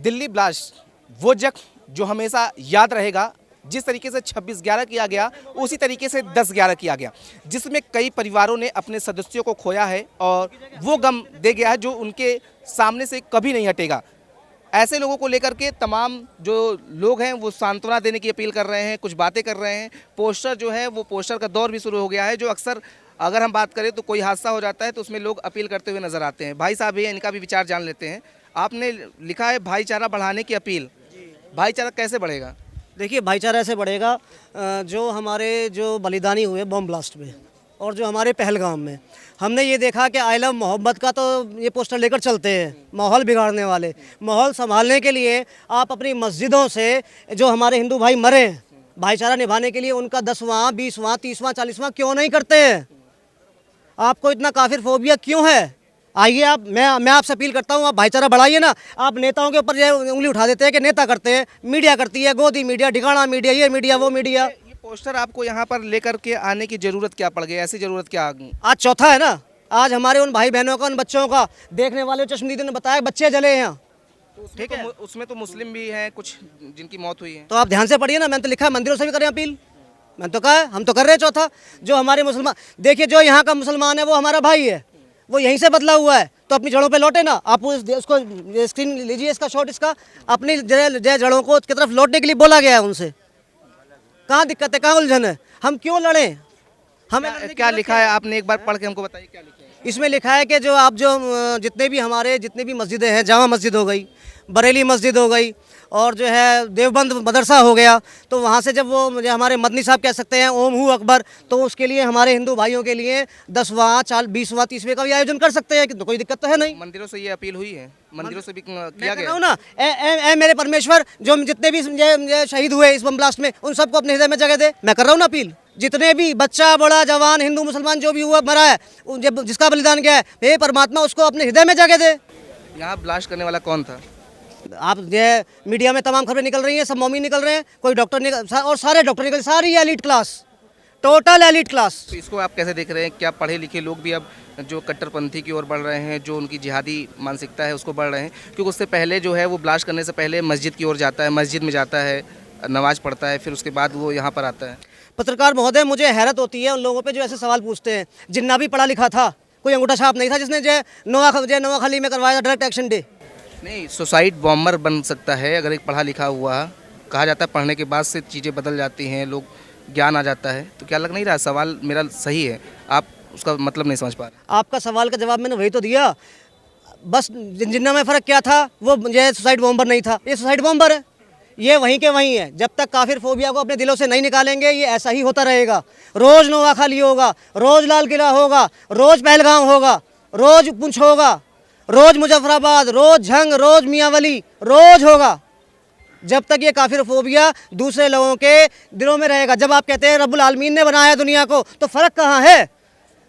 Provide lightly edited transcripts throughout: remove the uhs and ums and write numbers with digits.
Delhi blast वो जख्म जो हमेशा याद रहेगा। जिस तरीके से 26/11 किया गया उसी तरीके से 10/11 किया गया, जिसमें कई परिवारों ने अपने सदस्यों को खोया है और वो गम दे गया है जो उनके सामने से कभी नहीं हटेगा। ऐसे लोगों को लेकर के तमाम जो लोग हैं वो सांत्वना देने की अपील कर रहे हैं, कुछ बातें कर रहे हैं। पोस्टर जो है वो पोस्टर का दौर भी शुरू हो गया है, जो अक्सर अगर हम बात करें तो कोई हादसा हो जाता है तो उसमें लोग अपील करते हुए नजर आते हैं। भाई साहब भी हैं, इनका भी विचार जान लेते हैं। आपने लिखा है भाईचारा बढ़ाने की अपील, भाईचारा कैसे बढ़ेगा? देखिए, भाईचारा ऐसे बढ़ेगा, जो हमारे जो बलिदानी हुए बम ब्लास्ट में और जो हमारे पहलगाम में, हमने ये देखा कि आई लव मोहब्बत का तो ये पोस्टर लेकर चलते हैं माहौल बिगाड़ने वाले। माहौल संभालने के लिए आप अपनी मस्जिदों से जो हमारे हिंदू भाई मरे भाईचारा निभाने के लिए उनका 10वां 20वां 30वां 40वां क्यों नहीं करते हैं? आपको इतना काफिर फोबिया क्यों है? आइए आप, मैं आपसे अपील करता हूँ, आप भाईचारा बढ़ाइए ना। आप नेताओं के ऊपर ये उंगली उठा देते हैं कि नेता करते हैं, मीडिया करती है, गोदी मीडिया, ठिकाना मीडिया, ये मीडिया वो मीडिया। ये पोस्टर आपको यहाँ पर लेकर के आने की जरूरत क्या पड़ गई? ऐसी जरूरत क्या आ गई? आज चौथा है ना। आज हमारे उन भाई बहनों का, उन बच्चों का, देखने वाले चश्मदीदी ने बताया बच्चे जले हैं यहाँ। ठीक है, उसमें तो मुस्लिम भी हैं कुछ जिनकी मौत हुई है। तो आप ध्यान से पढ़िए ना, मैंने तो लिखा है मंदिरों से भी करें अपील। मैंने तो कहा है, हम तो कर रहे हैं चौथा। जो हमारे मुसलमान, देखिए जो यहाँ का मुसलमान है वो हमारा भाई है, वो यहीं से बदला हुआ है, तो अपनी जड़ों पे लौटे ना। आप उसको स्क्रीन लीजिए, इसका शॉट, इसका अपनी जड़ों को की तरफ लौटने के लिए बोला गया है उनसे। कहाँ दिक्कत है, कहाँ उलझन है? हम क्यों लड़ें? हमें क्या लिखा है आपने एक बार पढ़ के हमको बताइए, क्या लिखा है? इसमें लिखा है कि जो आप जो जितने भी मस्जिदें हैं, जामा मस्जिद हो गई, बरेली मस्जिद हो गई और जो है देवबंद मदरसा हो गया, तो वहाँ से जब वो मुझे हमारे मदनी साहब कह सकते हैं ओम हू अकबर, तो उसके लिए हमारे हिंदू भाइयों के लिए 10वां 20वां 30वें का भी आयोजन कर सकते हैं, तो कोई दिक्कत तो है नहीं। मंदिरों से ये अपील हुई है, मंदिरों से भी किया मैं गया ना ए मेरे परमेश्वर, जो जितने भी ये शहीद हुए इस बम ब्लास्ट में, उन सबको अपने हृदय में जगह दे। मैं कर रहा हूँ ना अपील। जितने भी बच्चा बड़ा जवान हिंदू मुसलमान जो भी हुआ मरा है, जिसका बलिदान गया है, हे परमात्मा उसको अपने हृदय में जगह दे। यहाँ ब्लास्ट करने वाला कौन था? आप ये मीडिया में तमाम खबरें निकल रही हैं, सब मौमी निकल रहे हैं, कोई डॉक्टर निकल, और सारे डॉक्टर निकल, सारी elite class, total elite class. तो इसको आप कैसे देख रहे हैं? क्या पढ़े लिखे लोग भी अब जो कट्टरपंथी की ओर बढ़ रहे हैं, जो उनकी जिहादी मानसिकता है उसको बढ़ रहे हैं? क्योंकि उससे पहले जो है वो ब्लास्ट करने से पहले मस्जिद की ओर जाता है, मस्जिद में जाता है, नमाज पढ़ता है, फिर उसके बाद वो यहाँ पर आता है। पत्रकार महोदय, मुझे हैरत होती है उन लोगों पे जो ऐसे सवाल पूछते हैं। जिन्ना भी पढ़ा लिखा था, कोई अंगूठा छाप नहीं था जिसने नोआखली में करवाया था डायरेक्ट एक्शन डे। नहीं, सुसाइड बॉम्बर बन सकता है अगर एक पढ़ा लिखा हुआ। कहा जाता है पढ़ने के बाद से चीज़ें बदल जाती हैं, लोग ज्ञान आ जाता है। तो क्या लग नहीं रहा सवाल मेरा सही है? आप उसका मतलब नहीं समझ पा रहे? आपका सवाल का जवाब मैंने वही तो दिया। बस जिन्ना में फ़र्क क्या था, वो ये सुसाइड बॉम्बर नहीं था, ये सुसाइड बॉम्बर है। ये वहीं के वहीं है। जब तक काफिर फोबिया को अपने दिलों से नहीं निकालेंगे, ये ऐसा ही होता रहेगा। रोज़ नोआखाली होगा, रोज़ लाल किला होगा, रोज़ पहलगाम होगा, रोज़ पुंछ होगा, रोज़ मुजफ्फराबाद, रोज़ झंग, रोज़ मियांवली, रोज़ होगा। जब तक ये काफिर फोबिया दूसरे लोगों के दिलों में रहेगा। जब आप कहते हैं रब्बुल आलमीन ने बनाया दुनिया को, तो फ़र्क कहाँ है?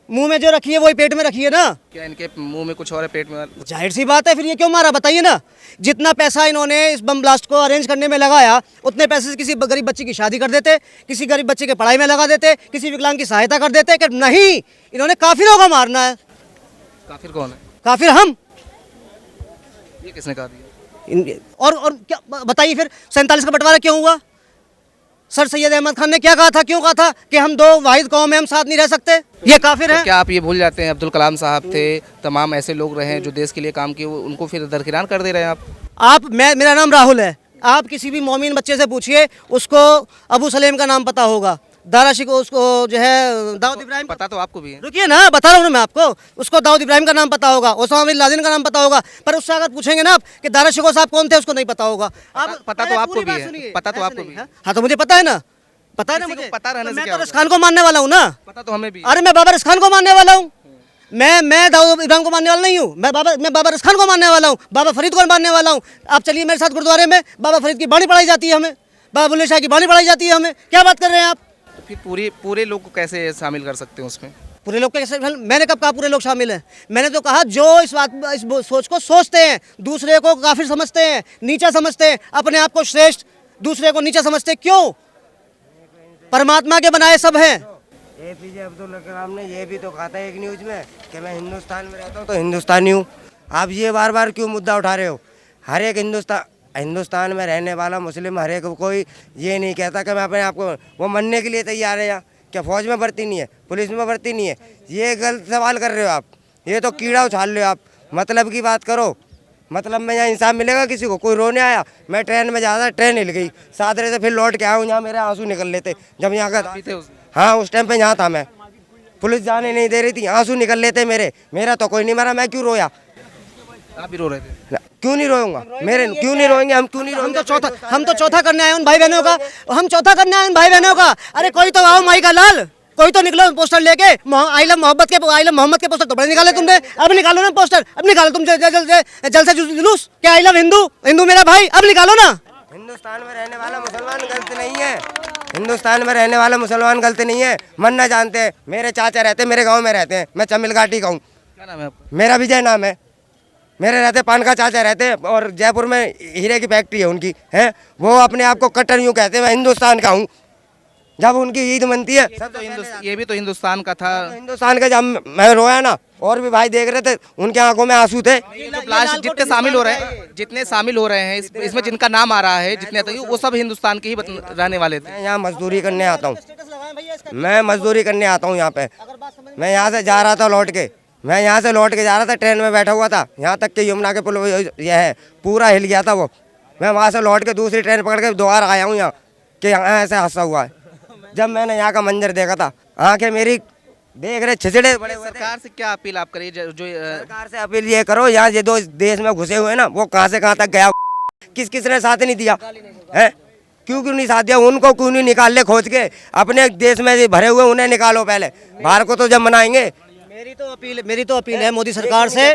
मुंह में जो रखी है वही पेट में रखी है ना। क्या इनके मुंह में कुछ और है, पेट में? जाहिर सी बात है, फिर ये क्यों मारा बताइए ना। जितना पैसा इन्होंने इस बम ब्लास्ट को अरेंज करने में लगाया, उतने पैसे से किसी गरीब बच्ची की शादी कर देते, किसी गरीब बच्चे के पढ़ाई में लगा देते, किसी विकलांग की सहायता कर देते। कि नहीं, इन्होंने काफिरों को मारना है। काफिर कौन है? काफिर हम। ये किसने कहा दिया? और क्या बताइए फिर 47 का बंटवारा क्यों हुआ? सर सैयद अहमद खान ने क्या कहा था, क्यों कहा था कि हम दो वाहिद कौम हैं, हम साथ नहीं रह सकते? ये काफिर है। तो क्या आप ये भूल जाते हैं अब्दुल कलाम साहब थे, तमाम ऐसे लोग रहे हैं जो देश के लिए काम किए, उनको फिर दरकिनार कर दे रहे हैं आप? मेरा नाम राहुल है। आप किसी भी मोमिन बच्चे से पूछिए, उसको अबू सलेम का नाम पता होगा, दाराशी को, उसको जो है दाऊद इब्राहिम। पता तो आपको भी है। रुकिए ना, बता रहा हूँ ना मैं आपको। उसको दाऊद इब्राहिम का नाम पता होगा, ओसामा बिन लादेन का नाम पता होगा, पर उससे अगर पूछेंगे ना आप कि दारा शिकोह साहब कौन थे, उसको नहीं पता होगा। आप पता तो आपको भी है, पता तो आपको भी है। हाँ, तो मुझे पता है ना, पता है ना मुझे। पता रहने से मैं क्या तो रस खान को मानने वाला हूँ ना। पता तो हमें भी। अरे मैं बाबा रस खान को मानने वाला हूँ। मैं दाऊद इब्राहिम को मानने वाला नहीं हूँ। मैं बाबा रस खान को मानने वाला हूँ, बाबा फरीद को मानने वाला हूँ। आप चलिए मेरे साथ गुरुद्वारे में, बाबा फरीद की बाणी पढ़ाई जाती है हमें, बाबा बुल्ले शाह की बाणी पढ़ाई जाती है हमें। क्या बात कर रहे हैं आप? तो फिर पूरे लोग को कैसे शामिल कर सकते हैं उसमें? पूरे लोग कैसे? मैंने कब कहा पूरे लोग शामिल हैं? मैंने तो कहा जो इस सोच को सोचते हैं, दूसरे को काफिर समझते हैं, नीचा समझते हैं, अपने आप को श्रेष्ठ, दूसरे को नीचा समझते हैं। क्यों? परमात्मा के बनाए सब हैं। APJ अब्दुल कलाम ने ये भी तो कहा था एक न्यूज में कि मैं हिंदुस्तान में रहता हूँ तो हिंदुस्तानी हूँ। आप ये बार बार क्यों मुद्दा उठा रहे हो? हर एक हिंदुस्तान में रहने वाला मुस्लिम हर एक कोई ये नहीं कहता कि मैं अपने आप को वो मरने के लिए तैयार है। यहाँ क्या फौज में भर्ती नहीं है, पुलिस में भर्ती नहीं है? ये गलत सवाल कर रहे हो आप, ये तो कीड़ा उछाल रहे हो आप। मतलब की बात करो, मतलब में यहाँ इंसाफ मिलेगा किसी को? कोई रोने आया, मैं ट्रेन में जा रहा था, ट्रेन हिल गई, सादरे से फिर लौट के आया हूँ, यहाँ मेरे आंसू निकल लेते जब यहाँ का। हाँ उस टाइम पे यहाँ था मैं, पुलिस जाने नहीं दे रही थी, आंसू निकल लेते मेरे। मेरा तो कोई नहीं मरा, मैं क्यों रोया? आप भी रो रहे थे? क्यों नहीं रोऊंगा? मेरे क्यों नहीं रोएंगे? हम क्यों नहीं रोएंगे? हम तो चौथा करने आए उन भाई बहनों का, हम चौथा करने आए उन भाई बहनों का। अरे कोई तो आओ माई का लाल, कोई तो निकलो पोस्टर लेके। आई लव मोहब्बत के पोस्टर तो बड़े निकाले तुमने, अब निकालो ना पोस्टर, अब निकालो तुम जल से जुलूस के आई लव हिंदू, हिंदू मेरा भाई, अब निकालो ना। हिंदुस्तान में रहने वाला मुसलमान गलत नहीं है, हिंदुस्तान में रहने वाला मुसलमान गलत नहीं है। मरना जानते हैं। मेरे चाचा रहते हैं, मेरे गांव में रहते हैं, मैं चमिल घाटी का हूँ। क्या नाम है आपका? मेरा विजय नाम है। मेरे रहते पान का चाचा रहते हैं और जयपुर में हीरे की फैक्ट्री है उनकी, है वो अपने आप को कट्टर यूँ कहते हैं। मैं हिंदुस्तान का हूँ। जब उनकी ईद मनती है सब ये भी तो हिंदुस्तान का था। हिंदुस्तान का। जब मैं रोया ना, और भी भाई देख रहे थे, उनके आंखों में आंसू थे। तो लास्ट जितने शामिल हो रहे हैं, इसमें जिनका नाम आ रहा है, जितने तक वो सब हिंदुस्तान के ही रहने वाले थे। मैं यहाँ मजदूरी करने आता हूँ, मैं मजदूरी करने आता हूँ यहाँ पे। मैं यहाँ से जा रहा था लौट के, मैं यहाँ से लौट के जा रहा था, ट्रेन में बैठा हुआ था, यहाँ तक कि यमुना के पुल यह है पूरा हिल गया था वो। मैं वहाँ से लौट के दूसरी ट्रेन पकड़ के दोबारा आया हूँ यहाँ कि यहाँ ऐसे हादसा हुआ है। जब मैंने यहाँ का मंजर देखा था, आंखें मेरी देख रहे छिछड़े बड़े हुए थे। सरकार से क्या अपील आप करिए? सरकार से अपील ये करो, यहाँ ये दो देश में घुसे हुए ना, वो कहाँ से कहाँ तक गया, किस ने साथ नहीं दिया है? क्यों नहीं साथ दिया? उनको क्यों नहीं निकाल ले खोज के? अपने देश में भरे हुए उन्हें निकालो पहले, बाहर को तो जब मनाएंगे। मेरी तो अपील है मोदी सरकार से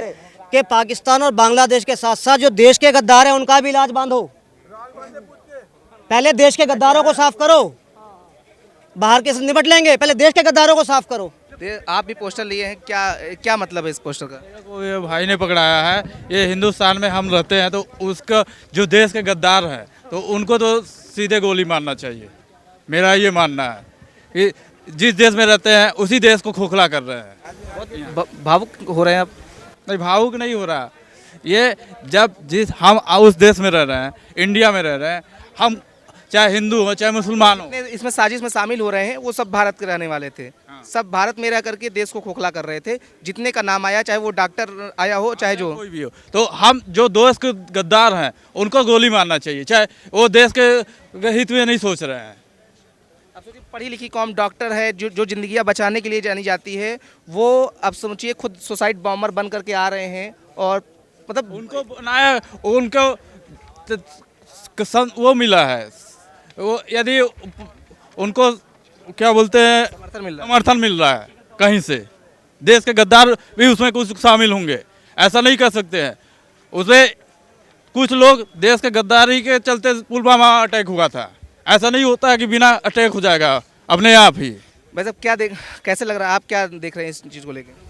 कि पाकिस्तान और बांग्लादेश के साथ साथ जो देश के गद्दार हैं उनका भी इलाज बांधो। पहले देश के गद्दारों को साफ करो, बाहर के से निपट लेंगे, पहले देश के गद्दारों को साफ करो। आप भी पोस्टर लिए हैं, क्या मतलब है इस पोस्टर का? को ये भाई ने पकड़ाया है। ये हिंदुस्तान में हम रहते हैं तो उसका जो देश के गद्दार हैं तो उनको तो सीधे गोली मारना चाहिए। मेरा ये मानना है कि जिस देश में रहते हैं उसी देश को खोखला कर रहे हैं। भावुक हो रहे हैं आप? नहीं, भावुक नहीं हो रहा। ये जब हम उस देश में रह रहे हैं, इंडिया में रह रहे हैं, हम चाहे हिंदू हो चाहे मुसलमान हो, इसमें साजिश में शामिल हो रहे हैं, वो सब भारत के रहने वाले थे। सब भारत में रह करके देश को खोखला कर रहे थे। जितने का नाम आया, चाहे वो डॉक्टर आया हो चाहे जो कोई भी हो, तो हम जो देश के गद्दार हैं उनको गोली मारना चाहिए, चाहे वो देश के हित में नहीं सोच रहे हैं। अब सोचिए, पढ़ी लिखी कौम डॉक्टर है, जो जिंदगियां बचाने के लिए जानी जाती है, वो अब समझिए खुद सुसाइड बॉम्बर बन करके आ रहे हैं। और मतलब उनको बनाया, उनको वो मिला है, वो यदि उनको क्या बोलते हैं समर्थन मिल रहा है कहीं से, देश के गद्दार भी उसमें कुछ शामिल होंगे, ऐसा नहीं कर सकते हैं। उसमें कुछ लोग देश के गद्दारी के चलते पुलवामा अटैक हुआ था, ऐसा नहीं होता है कि बिना अटैक हो जाएगा अपने आप ही। वैसे कैसे लग रहा है, आप क्या देख रहे हैं इस चीज़ को लेकर?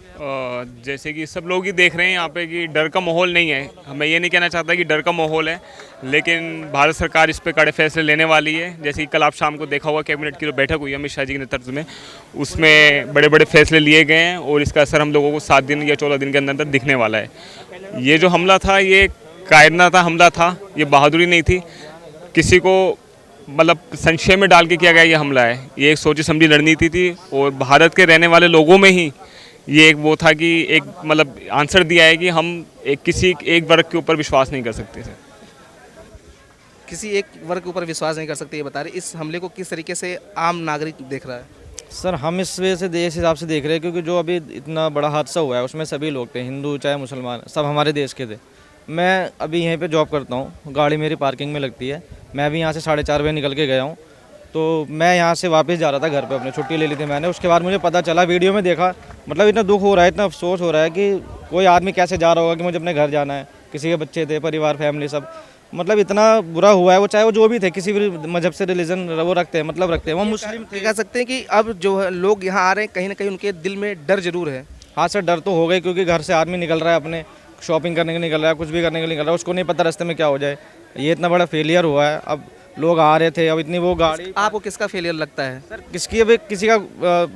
जैसे कि सब लोग ही देख रहे हैं यहाँ पे कि डर का माहौल नहीं है। मैं ये नहीं कहना चाहता कि डर का माहौल है, लेकिन भारत सरकार इस पे कड़े फैसले लेने वाली है। जैसे कि कल आप शाम को देखा हुआ कैबिनेट की जो बैठक हुई अमित शाह जी के नेतृत्व में, उसमें बड़े बड़े फैसले लिए गए हैं और इसका असर हम लोगों को 7 दिन या 14 दिन के अंदर अंदर दिखने वाला है। ये जो हमला था, ये कायरना था, हमला था, ये बहादुरी नहीं थी। किसी को मतलब संशय में डाल के किया गया ये हमला है। ये एक सोची समझी रणनीति थी और भारत के रहने वाले लोगों में ही ये एक वो था कि एक मतलब आंसर दिया है कि हम किसी एक वर्ग के ऊपर विश्वास नहीं कर सकते सर। किसी एक वर्ग के ऊपर विश्वास नहीं कर सकते, ये बता रहे। इस हमले को किस तरीके से आम नागरिक देख रहा है? सर हम इस वजह से देश हिसाब से देख रहे हैं क्योंकि जो अभी इतना बड़ा हादसा हुआ है उसमें सभी लोग थे, हिंदू चाहे मुसलमान, सब हमारे देश के थे। मैं अभी यहीं पे जॉब करता हूँ, गाड़ी मेरी पार्किंग में लगती है। मैं अभी यहाँ से 4:30 बजे निकल के गया हूँ, तो मैं यहाँ से वापस जा रहा था घर पे, अपने छुट्टी ले ली थी मैंने। उसके बाद मुझे पता चला, वीडियो में देखा, मतलब इतना दुख हो रहा है, इतना अफसोस हो रहा है कि कोई आदमी कैसे जा रहा होगा कि मुझे अपने घर जाना है। किसी के बच्चे थे, परिवार, फैमिली सब, मतलब इतना बुरा हुआ है। वो चाहे वो जो भी थे, किसी भी मजहब से रिलीजन वो रखते हैं, मतलब रखते हैं, वो मुस्लिम थे। कह सकते हैं कि अब जो है लोग यहाँ आ रहे हैं, कहीं ना कहीं उनके दिल में डर जरूर है। हाँ सर, डर तो हो गई क्योंकि घर से आदमी निकल रहा है, अपने शॉपिंग करने के निकल रहा है, कुछ भी करने के निकल रहा है, उसको नहीं पता रास्ते में क्या हो जाए। ये इतना बड़ा फेलियर हुआ है। अब लोग आ रहे थे, अब इतनी वो गाड़ी। आपको किसका फेलियर लगता है सर? किसकी, अभी किसी का,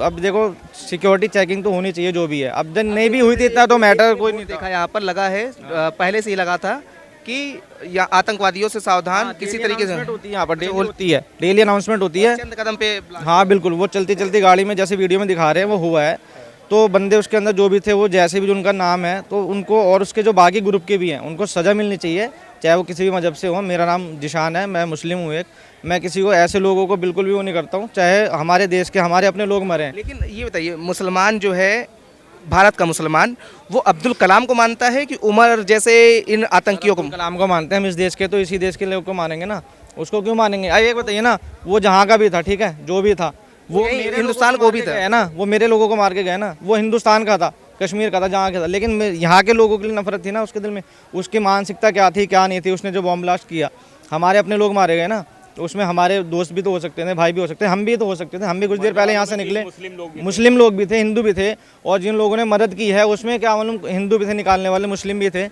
अब देखो सिक्योरिटी चेकिंग तो होनी चाहिए जो भी है। अब जब नहीं भी हुई थी इतना तो मैटर कोई नहीं देखा यहाँ पर लगा है, पहले से ही लगा था कि या आतंकवादियों से सावधान किसी तरीके से होती है यहाँ पर, डेली होती है, डेली अनाउंसमेंट होती है। चंद कदम पे हाँ बिल्कुल, वो चलती चलती गाड़ी में जैसे वीडियो में दिखा रहे हैं वो हुआ है। तो बंदे उसके अंदर जो भी थे वो जैसे भी जो उनका नाम है तो उनको, और उसके जो बाकी ग्रुप के भी हैं उनको सज़ा मिलनी चाहिए, चाहे वो किसी भी मजहब से हो। मेरा नाम जिशान है, मैं मुस्लिम हूँ एक। मैं किसी को, ऐसे लोगों को बिल्कुल भी वो नहीं करता हूँ, चाहे हमारे देश के हमारे अपने लोग मरे। लेकिन ये बताइए, मुसलमान जो है, भारत का मुसलमान, वो अब्दुल कलाम को मानता है कि उमर जैसे इन आतंकियों को? कलाम को मानते हैं हम इस देश के, तो इसी देश के लोग को मानेंगे ना, उसको क्यों मानेंगे? आइए एक बताइए ना, वो जहाँ का भी था, ठीक है, जो भी था वो यही मेरे हिंदुस्तान लोगों को भी मार के था। गए ना, वो मेरे लोगों को मार के गए ना। वो हिंदुस्तान का था, कश्मीर का था, जहाँ का था, लेकिन यहाँ के लोगों के लिए नफरत थी ना उसके दिल में। उसकी मानसिकता क्या थी क्या नहीं थी, उसने जो बॉम्ब ब्लास्ट किया, हमारे अपने लोग मारे गए ना, तो उसमें हमारे दोस्त भी तो हो सकते थे, भाई भी हो सकते थे, हम भी तो हो सकते थे। हम भी कुछ देर पहले यहाँ से निकले, मुस्लिम लोग भी थे, हिंदू भी थे, और जिन लोगों ने मदद की है उसमें क्या मालूम हिंदू भी थे निकालने वाले, मुस्लिम भी थे।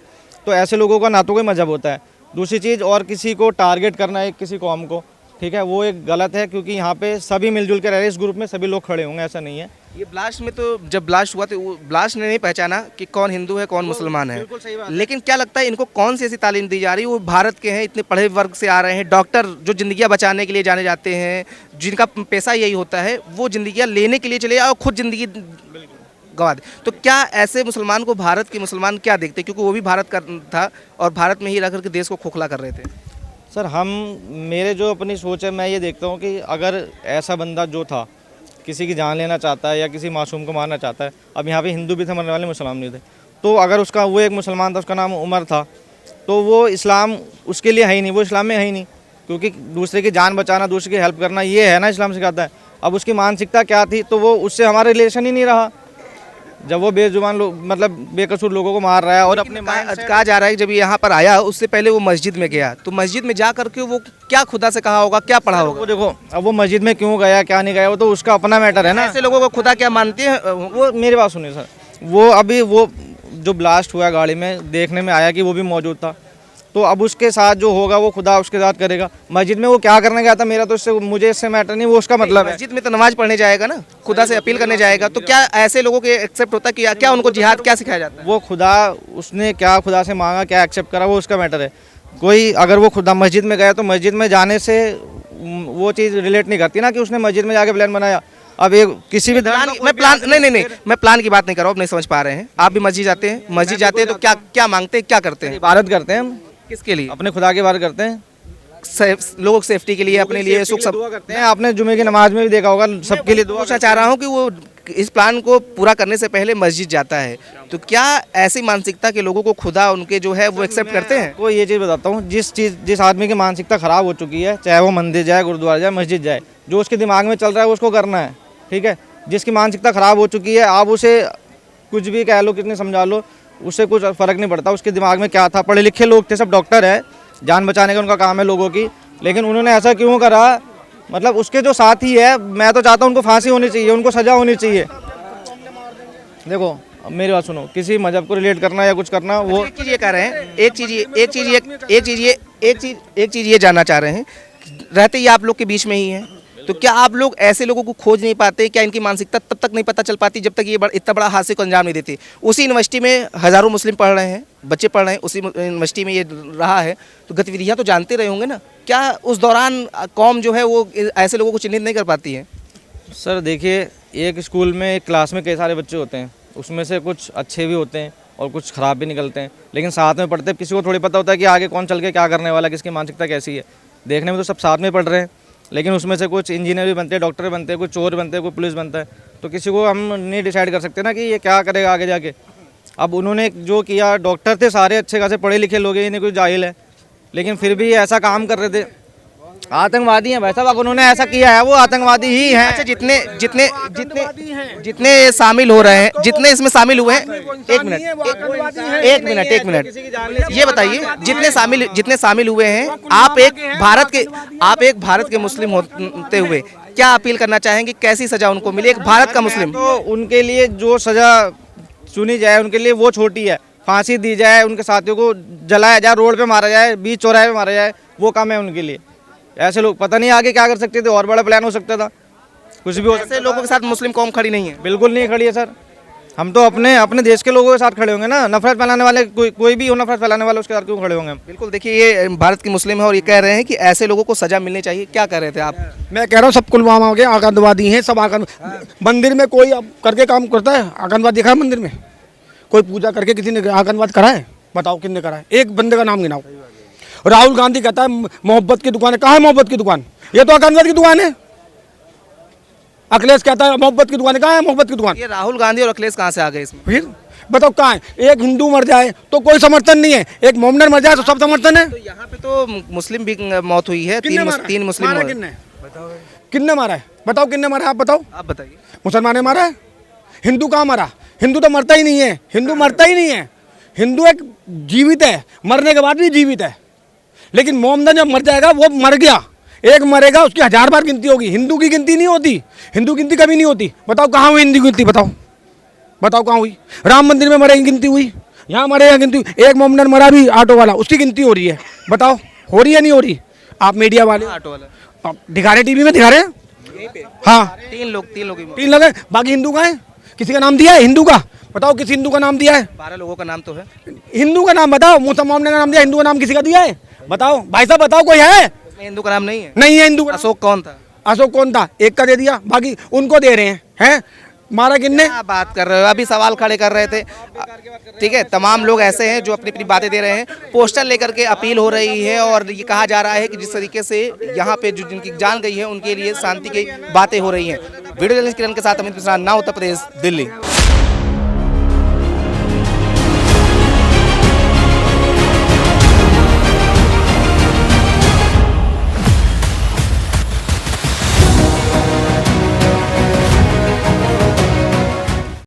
तो ऐसे लोगों का ना तो कोई मजहब होता है। दूसरी चीज़, और किसी को टारगेट करना है किसी कौम को, ठीक है, वो एक गलत है, क्योंकि यहाँ पे सभी मिलजुल के रह रहे हैं, इस ग्रुप में सभी लोग खड़े होंगे, ऐसा नहीं है। ये ब्लास्ट में तो जब ब्लास्ट हुआ तो वो ब्लास्ट ने नहीं पहचाना कि कौन हिंदू है कौन मुसलमान है। लेकिन क्या लगता है इनको कौन सी ऐसी तालीम दी जा रही है? वो भारत के हैं, इतने पढ़े वर्ग से आ रहे हैं, डॉक्टर जो जिंदगियां बचाने के लिए जाने जाते हैं, जिनका पेशा यही होता है, वो जिंदगियां लेने के लिए चले जाए और खुद जिंदगी गंवा दे। तो क्या ऐसे मुसलमान को भारत के मुसलमान क्या देखते? क्योंकि वो भी भारत का था और भारत में ही रह करके देश को खोखला कर रहे थे। सर मेरे जो अपनी सोच है, मैं ये देखता हूँ कि अगर ऐसा बंदा जो था किसी की जान लेना चाहता है या किसी मासूम को मारना चाहता है, अब यहाँ पे हिंदू भी थे मरने वाले, मुसलमान नहीं थे, तो अगर उसका, वो एक मुसलमान था, उसका नाम उमर था, तो वो इस्लाम उसके लिए है ही नहीं, वो इस्लाम में है ही नहीं, क्योंकि दूसरे की जान बचाना, दूसरे की हेल्प करना, ये है ना इस्लाम सिखाता है। अब उसकी मानसिकता क्या थी, तो वो उससे हमारा रिलेशन ही नहीं रहा। जब वो बेजुबान लोग, मतलब बेकसूर लोगों को मार रहा है और अपने कहा जा रहा है कि जब ये यहाँ पर आया उससे पहले वो मस्जिद में गया, तो मस्जिद में जा करके वो क्या खुदा से कहा होगा, क्या पढ़ा होगा? वो देखो, अब वो मस्जिद में क्यों गया क्या नहीं गया, वो तो उसका अपना मैटर है ना। ऐसे लोगों को खुदा क्या मानते हैं? वो मेरी बात सुनिए सर, वो अभी वो जो ब्लास्ट हुआ गाड़ी में, देखने में आया कि वो भी मौजूद था, तो अब उसके साथ जो होगा वो खुदा उसके साथ करेगा। मस्जिद में वो क्या करने गया था, मेरा तो इससे, मुझे इससे मैटर नहीं, वो उसका मतलब है। मस्जिद में तो नमाज पढ़ने जाएगा ना, खुदा से अपील करने जाएगा, तो क्या ऐसे लोगों के एक्सेप्ट होता है कि क्या उनको जिहाद क्या सिखाया जाता है? वो खुदा, उसने क्या खुदा से मांगा, क्या एक्सेप्ट करा, वो उसका मैटर है। कोई अगर वो खुदा मस्जिद में गया तो मस्जिद में जाने से वो चीज़ रिलेट नहीं करती ना कि उसने मस्जिद में जाके प्लान बनाया। अब एक किसी भी प्लान, मैं प्लान नहीं, मैं प्लान की बात नहीं कर रहा हूँ, आप नहीं समझ पा रहे हैं। आप भी मस्जिद जाते हैं, मस्जिद जाते हैं तो क्या क्या मांगते हैं, क्या करते हैं? इबादत करते हैं हम, किसके लिए? अपने खुदा की इबादत करते हैं, लोगों की सेफ्टी के लिए, अपने लिए, सुख सब दुआ करते हैं। आपने जुमे की नमाज में भी देखा होगा, सबके लिए दुआ। पूछना चाह रहा हूँ कि वो इस प्लान को पूरा करने से पहले मस्जिद जाता है, तो क्या ऐसी मानसिकता के लोगों को खुदा उनके जो है वो एक्सेप्ट करते हैं? को ये चीज़ बताता हूँ, जिस आदमी की मानसिकता ख़राब हो चुकी है, चाहे वो मंदिर जाए, गुरुद्वारा जाए, मस्जिद जाए, जो उसके दिमाग में चल रहा है उसको करना है, ठीक है। जिसकी मानसिकता ख़राब हो चुकी है, आप उसे कुछ भी कह लो, कितने समझा लो, उससे कुछ फ़र्क नहीं पड़ता उसके दिमाग में क्या था। पढ़े लिखे लोग थे, सब डॉक्टर है, जान बचाने का उनका काम है लोगों की, लेकिन उन्होंने ऐसा क्यों करा? मतलब उसके जो साथी है, मैं तो चाहता हूँ उनको फांसी होनी चाहिए, उनको सज़ा होनी चाहिए। देखो अब मेरी बात सुनो, किसी मजहब को रिलेट करना या कुछ करना, वो एक चीज़ ये कह रहे हैं, एक चीज़ ये जानना चाह रहे हैं, रहते ही आप लोग के बीच में ही हैं, तो क्या आप लोग ऐसे लोगों को खोज नहीं पाते? क्या इनकी मानसिकता तब तक नहीं पता चल पाती जब तक ये इतना बड़ा हादसे को अंजाम नहीं देते? उसी यूनिवर्सिटी में हज़ारों मुस्लिम पढ़ रहे हैं, बच्चे पढ़ रहे हैं, उसी यूनिवर्सिटी में ये रहा है, तो गतिविधियाँ तो जानते रहे होंगे ना? क्या उस दौरान कौम जो है वो ऐसे लोगों को चिन्हित नहीं कर पाती है? सर देखिए, एक स्कूल में, एक क्लास में कई सारे बच्चे होते हैं, उसमें से कुछ अच्छे भी होते हैं और कुछ ख़राब भी निकलते हैं, लेकिन साथ में पढ़ते हैं। किसी को थोड़ी पता होता है कि आगे कौन चल के क्या करने वाला, किसकी मानसिकता कैसी है। देखने में तो सब साथ में पढ़ रहे हैं, लेकिन उसमें से कुछ इंजीनियर भी बनते हैं, डॉक्टर बनते हैं, कुछ चोर बनते हैं, कोई पुलिस बनता है। तो किसी को हम नहीं डिसाइड कर सकते ना कि ये क्या करेगा आगे जाके। अब उन्होंने जो किया, डॉक्टर थे सारे अच्छे खासे पढ़े लिखे लोग, ये नहीं कोई जाहिल है, लेकिन फिर भी ये ऐसा काम कर रहे थे। आतंकवादी हैं भाई साहब, उन्होंने ऐसा किया है, वो आतंकवादी ही हैं। अच्छा, जितने शामिल हो रहे हैं, जितने इसमें शामिल हुए हैं, एक मिनट, ये बताइए, जितने शामिल हुए हैं, आप एक भारत के मुस्लिम होते हुए क्या अपील करना चाहेंगे? कैसी सजा उनको मिले, एक भारत का मुस्लिम? तो उनके लिए जो सजा चुनी जाए, उनके लिए वो छोटी है, फांसी दी जाए, उनके साथियों को जलाया जाए, रोड पे मारा जाए, बीच चौराहे पे मारा जाए, वो काम है उनके लिए। ऐसे लोग पता नहीं आगे क्या कर सकते थे, और बड़ा प्लान हो सकता था, कुछ भी हो सकता है। ऐसे लोगों के साथ मुस्लिम कौम खड़ी नहीं है? बिल्कुल नहीं खड़ी है सर, हम तो अपने अपने देश के लोगों के साथ खड़े होंगे ना। नफरत फैलाने वाले कोई भी हो, नफरत फैलाने वाले उसके साथ क्यों खड़े होंगे हम? बिल्कुल, देखिए ये भारत की मुस्लिम है और ये कह रहे हैं कि ऐसे लोगों को सजा मिलनी चाहिए। क्या कह रहे थे आप? मैं कह रहा हूँ सब पुलवामा के आतंकवादी हैं, सब मंदिर में कोई अब करके काम करता है? आतंकवाद दिखा है मंदिर में? कोई पूजा करके किसी ने आतंकवाद करा है? बताओ किसने करा है? एक बंदे का नाम गिनाओ। राहुल गांधी कहता है मोहब्बत की दुकान है। कहाँ है मोहब्बत की दुकान? ये तो आतंकवाद की दुकान है। अखिलेश कहता है मोहब्बत की दुकान है। कहाँ है मोहब्बत की दुकान? ये राहुल गांधी और अखिलेश कहाँ से आ गए इसमें? फिर बताओ कहाँ है? एक हिंदू मर जाए तो कोई समर्थन नहीं है, एक मोमडन मर जाए तो सब समर्थन है। तो यहाँ पे तो मुस्लिम भी मौत हुई है, तीन मुस्लिम मारा मौत। किसने मारा है? बताओ किसने मारा है? आप बताओ। आप बताइए। मुसलमान ने मारा है? हिंदू कहाँ मारा? हिंदू तो मरता ही नहीं है। हिंदू मरता ही नहीं है। हिंदू एक जीवित है, मरने के बाद भी जीवित है। लेकिन मोमडन जब मर जाएगा वो मर गया, एक मरेगा उसकी 1000 बार गिनती होगी। हिंदू की गिनती नहीं होती, हिंदू गिनती कभी नहीं होती। बताओ कहाँ हुई हिंदू गिनती? बताओ बताओ कहाँ हुई? राम मंदिर में मरे गिनती हुई, यहाँ मरे यहाँ गिनती हुई। एक मोमडन मरा भी ऑटो वाला, उसकी गिनती हो रही है। बताओ हो रही है नहीं हो रही? आप मीडिया वाले ऑटो वाला आप दिखा रहे, टीवी में दिखा रहे हैं। हाँ तीन लोग की मौत। 3 लगे, बाकी हिंदू का है? किसी का नाम दिया है हिंदू का? बताओ किस हिंदू का नाम दिया है? 12 लोगों का नाम तो है। हिंदू का नाम बताओ। मुसलमान का नाम दिया, हिंदू का नाम किसी का दिया है? बताओ भाई साहब, बताओ कोई है? इसमें हिंदू का नाम नहीं है। नहीं है हिंदू का। अशोक कौन था? अशोक कौन था? एक का दे दिया, बाकी उनको दे रहे हैं। मारा किन्ने? क्या बात कर रहे हो? अभी सवाल खड़े कर रहे थे। ठीक है, तमाम लोग ऐसे हैं जो अपनी अपनी बातें दे रहे हैं। पोस्टर लेकर के अपील हो रही है और ये कहा जा रहा है कि जिस तरीके से यहाँ पे जो जिनकी जान गई है उनके लिए शांति की बातें हो रही हैं। वीडियो जर्नलिस्ट किरण के साथ अमित मिश्रा, नाउ उत्तर प्रदेश, दिल्ली।